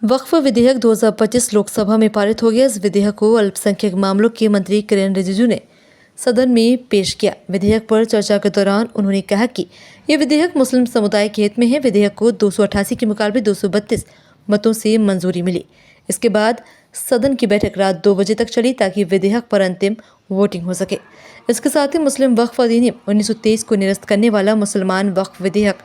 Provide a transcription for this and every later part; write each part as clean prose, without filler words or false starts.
वक्फ विधेयक 2025 लोकसभा में पारित हो गया। इस विधेयक को अल्पसंख्यक मामलों के मंत्री किरेन रिजिजू ने सदन में पेश किया। विधेयक पर चर्चा के दौरान उन्होंने कहा कि यह विधेयक मुस्लिम समुदाय के हित में है। विधेयक को 288 के मुकाबले 232 मतों से मंजूरी मिली। इसके बाद सदन की बैठक रात 2 बजे तक चली ताकि विधेयक पर अंतिम वोटिंग हो सके। इसके साथ ही मुस्लिम वक्फ अधिनियम 1923 को निरस्त करने वाला मुसलमान वक्फ विधेयक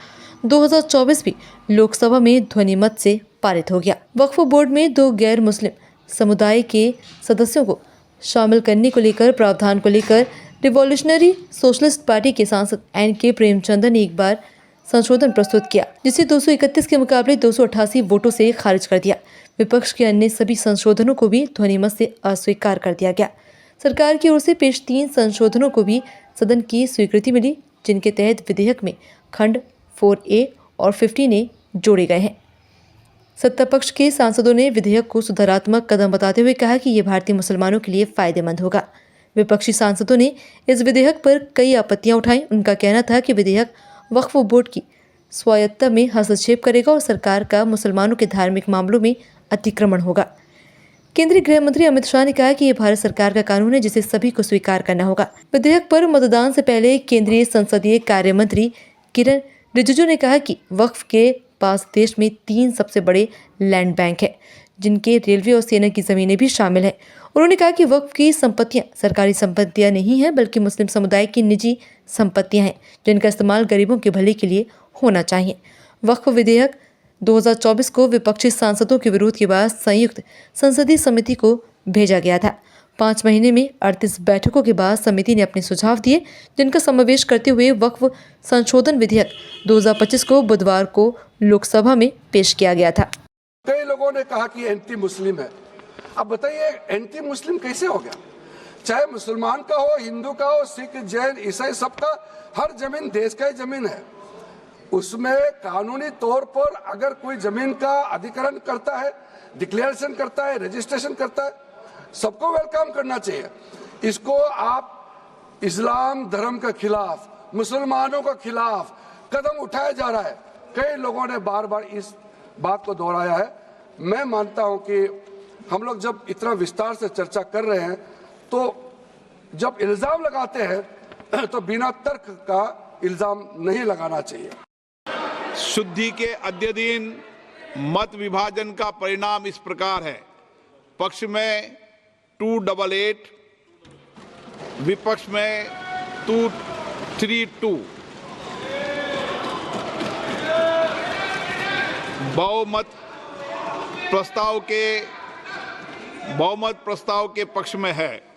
2024 भी लोकसभा में ध्वनिमत से पारित हो गया। वक्फ बोर्ड में 2 गैर मुस्लिम समुदाय के सदस्यों को शामिल करने को लेकर प्रावधान को लेकर रिवॉल्यूशनरी सोशलिस्ट पार्टी के सांसद NK प्रेमचंद्र ने एक बार संशोधन प्रस्तुत किया, जिसे 231 के मुकाबले 288 वोटों से खारिज कर दिया। विपक्ष के अन्य सभी संशोधनों को भी ध्वनिमत से अस्वीकार कर दिया गया। सरकार की ओर से पेश 3 संशोधनों को भी सदन की स्वीकृति मिली, जिनके तहत विधेयक में खंड 4A और 15A जोड़े गए हैं। सत्ता पक्ष के सांसदों ने विधेयक को सुधारात्मक कदम बताते हुए कहा कि यह भारतीय मुसलमानों के लिए फायदेमंद होगा। विपक्षी सांसदों ने इस विधेयक पर कई आपत्तियां उठाई। उनका कहना था कि विधेयक वक्फ बोर्ड की स्वायत्तता में हस्तक्षेप करेगा और सरकार का मुसलमानों के धार्मिक मामलों में अतिक्रमण होगा। केंद्रीय गृह मंत्री अमित शाह ने कहा कि यह भारत सरकार का कानून है, जिसे सभी को स्वीकार करना होगा। विधेयक पर मतदान से पहले केंद्रीय संसदीय कार्य मंत्री किरेन रिजिजू ने कहा कि वक्फ के पास देश में 3 सबसे बड़े लैंड बैंक हैं, जिनके रेलवे और सेना की जमीनें भी शामिल हैं। उन्होंने कहा कि वक्फ की संपत्तियां सरकारी संपत्तियां नहीं हैं, बल्कि मुस्लिम समुदाय की निजी संपत्तियां हैं, जिनका इस्तेमाल गरीबों के भले के लिए होना चाहिए। वक्फ विधेयक 2024 को विपक्षी सांसदों के विरोध के बाद संयुक्त संसदीय समिति को भेजा गया था। 5 महीने में 38 बैठकों के बाद समिति ने अपने सुझाव दिए, जिनका समावेश करते हुए वक्फ संशोधन विधेयक 2025 को बुधवार को लोकसभा में पेश किया गया था। कई लोगों ने कहा कि एंटी मुस्लिम है। अब बताइए एंटी मुस्लिम कैसे हो गया? चाहे मुसलमान का हो, हिंदू का हो, सिख, जैन, ईसाई, सबका हर जमीन देश का ही जमीन है। उसमें कानूनी तौर पर अगर कोई जमीन का अधिग्रहण करता है, डिक्लेरेशन करता है, रजिस्ट्रेशन करता है, सबको वेलकम करना चाहिए। इसको आप इस्लाम धर्म के खिलाफ, मुसलमानों के खिलाफ कदम उठाया जा रहा है। कई लोगों ने बार बार इस बात को दोहराया है। मैं मानता हूं कि हम लोग जब इतना विस्तार से चर्चा कर रहे हैं, तो जब इल्जाम लगाते हैं तो बिना तर्क का इल्जाम नहीं लगाना चाहिए। शुद्धि के अद्य दिन मत विभाजन का परिणाम इस प्रकार है। पक्ष में 288, विपक्ष में 232। बहुमत प्रस्ताव के पक्ष में है।